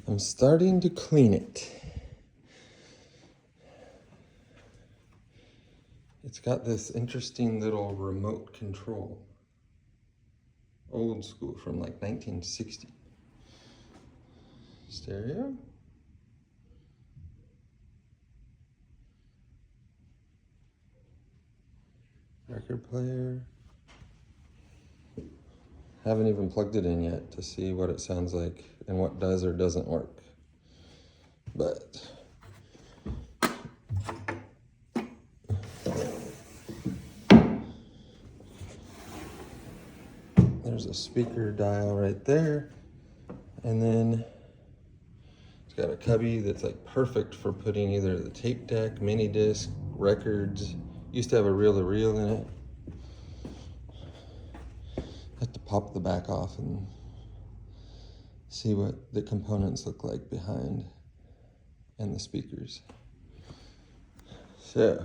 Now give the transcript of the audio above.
I'm starting to clean it. It's got this interesting little remote control. Old school from like 1960. Stereo. Record player. Haven't even plugged it in yet to see what it sounds like and what does or doesn't work. But there's a speaker dial right there. And then it's got a cubby that's like perfect for putting either the tape deck, mini disc, records. Used to have a reel-to-reel in it. Have to pop the back off and see what the components look like behind and the speakers. So